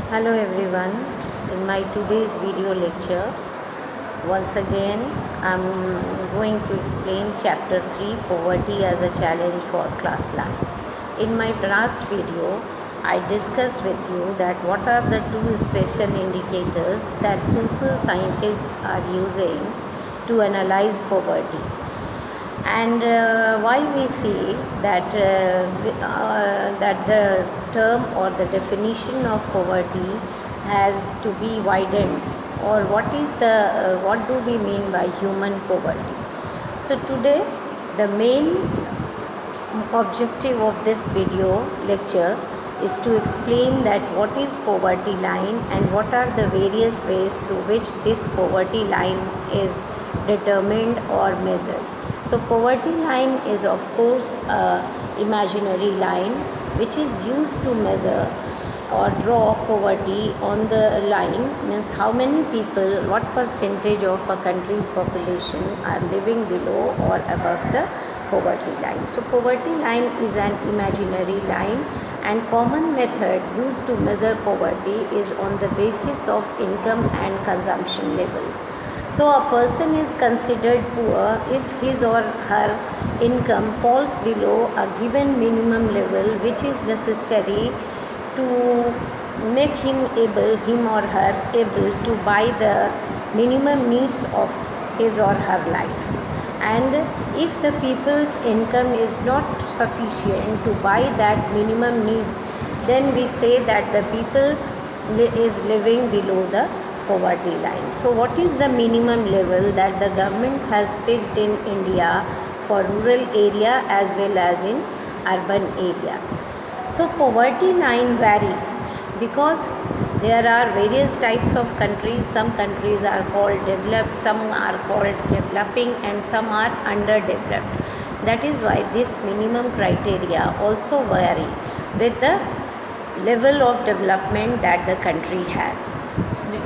Hello everyone. In my today's video lecture, once again I'm going to explain chapter 3, poverty as a challenge for class life. In my last video, I discussed with you that what are the two special indicators that social scientists are using to analyze poverty, and why we see that the term or the definition of poverty has to be widened, or what do we mean by human poverty. So today the main objective of this video lecture is to explain that what is poverty line and what are the various ways through which this poverty line is determined or measured. So poverty line is of course a imaginary line which is used to measure or draw poverty. On the line means how many people, what percentage of a country's population are living below or above the poverty line. So poverty line is an imaginary line, and common method used to measure poverty is on the basis of income and consumption levels. So a person is considered poor if his or her income falls below a given minimum level which is necessary to make him or her able to buy the minimum needs of his or her life. And if the people's income is not sufficient to buy that minimum needs, then we say that the people is living below the poverty line. So what is the minimum level that the government has fixed in India for rural area as well as in urban area? So poverty line vary because there are various types of countries. Some countries are called developed, some are called developing, and some are underdeveloped. That is why this minimum criteria also vary with the level of development that the country has.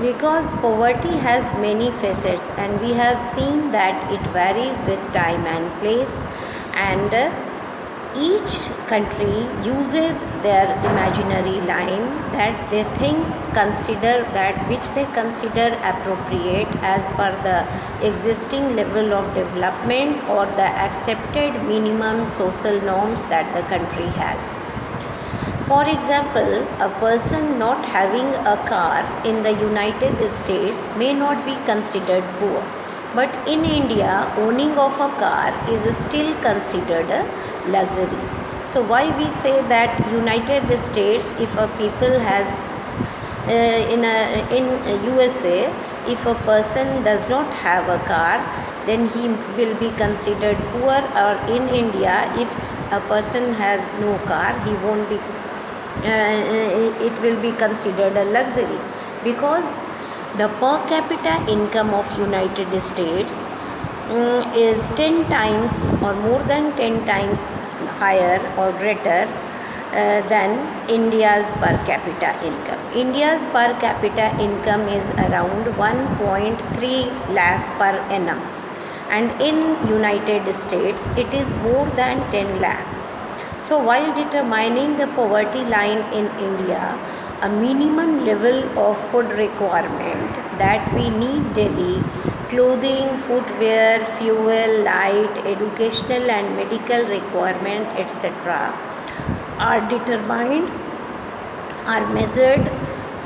Because poverty has many facets, and we have seen that it varies with time and place, and each country uses their imaginary line that they consider appropriate as per the existing level of development or the accepted minimum social norms that the country has. For example, a person not having a car in the United States may not be considered poor, but in India, owning of a car is still considered a luxury. So why we say that United States, if a people has in USA, if a person does not have a car, then he will be considered poor, or in India, if a person has no car, he won't be it will be considered a luxury, because the per capita income of United States is 10 times or more than 10 times higher or greater than India's per capita income. India's per capita income is around 1.3 lakh per annum, and in United States it is more than 10 lakh. So while determining the poverty line in India, a minimum level of food requirement that we need daily, clothing, footwear, fuel, light, educational and medical requirement, etc., are measured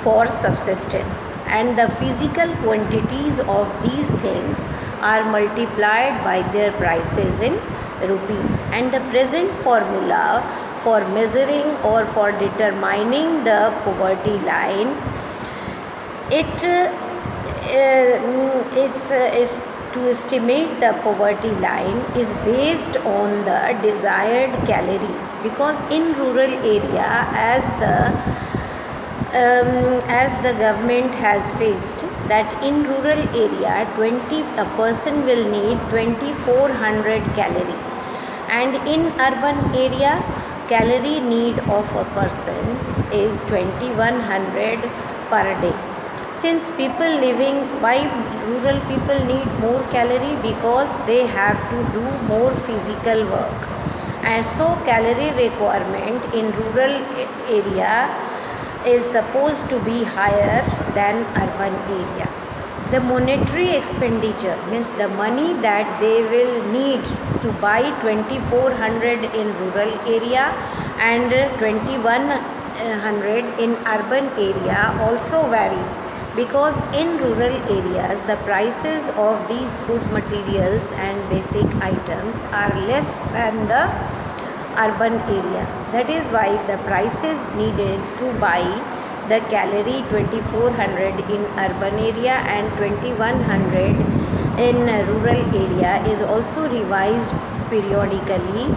for subsistence, and the physical quantities of these things are multiplied by their prices in rupees. And the present formula for measuring or for determining the poverty line, is to estimate the poverty line is based on the desired calorie, because in rural area, as the government has fixed that in rural area a person will need 2400 calorie, and in urban area calorie need of a person is 2100 per day. Since why rural people need more calorie? Because they have to do more physical work, and so calorie requirement in rural area is supposed to be higher than urban area. The monetary expenditure means the money that they will need to buy 2400 in rural area and 2100 in urban area also varies, because in rural areas the prices of these food materials and basic items are less than the urban area. That is why the prices needed to buy the calorie 2400 in urban area and 2100 in rural area is also revised periodically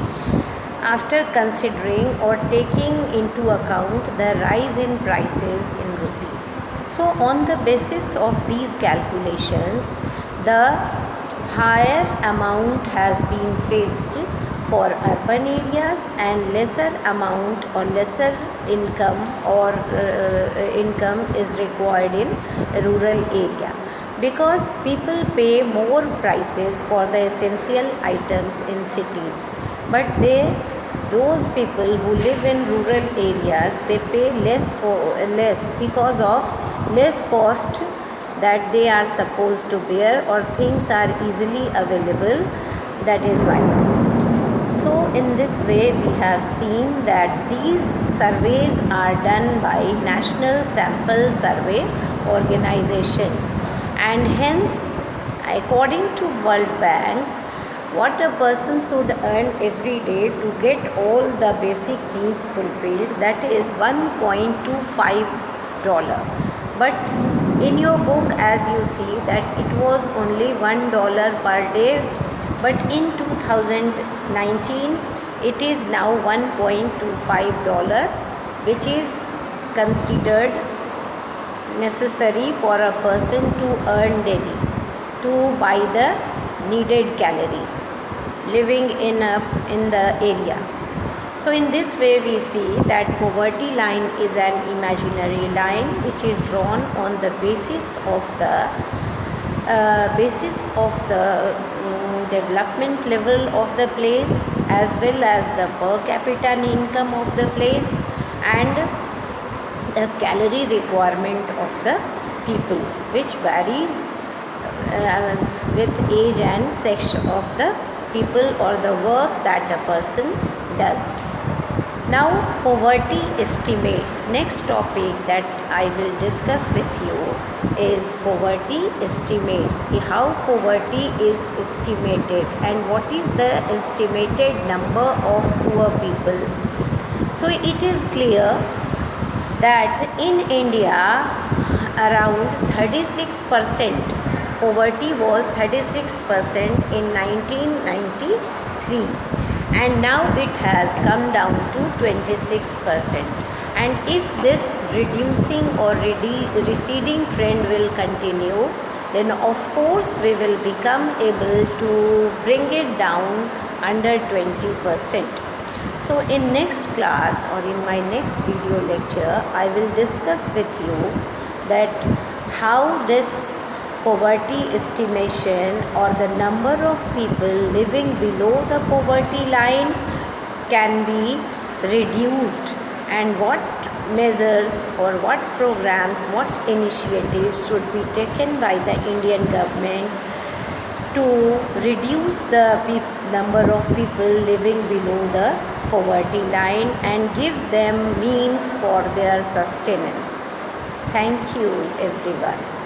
after considering or taking into account the rise in prices in rupees. So on the basis of these calculations, the higher amount has been fixed for urban areas and lesser amount or lesser income or income is required in rural area, because people pay more prices for the essential items in cities, but those people who live in rural areas, they pay less because of less cost that they are supposed to bear, or things are easily available. That is why. So in this way we have seen that these surveys are done by National Sample Survey Organization, and hence according to World Bank, what a person should earn every day to get all the basic needs fulfilled, that is $1.25. But in your book, as you see, that it was only $1 per day, but in 2019 it is now $1.25, which is considered necessary for a person to earn daily to buy the needed calorie living in the area. So in this way we see that poverty line is an imaginary line which is drawn on the basis of the development level of the place, as well as the per capita income of the place and the calorie requirement of the people, which varies with age and sex of the people or the work that a person does. Now poverty estimates. Next topic that I will discuss with you is poverty estimates. How poverty is estimated and what is the estimated number of poor people. So it is clear that in India around 36%, poverty was 36% in 1993, and now it has come down to 26%. And if this reducing or receding trend will continue, then of course we will become able to bring it down under 20%. So in next class or in my next video lecture, I will discuss with you that how this poverty estimation or the number of people living below the poverty line can be reduced, and what measures or what programs, what initiatives should be taken by the Indian government to reduce the number of people living below the poverty line and give them means for their sustenance. Thank you everyone.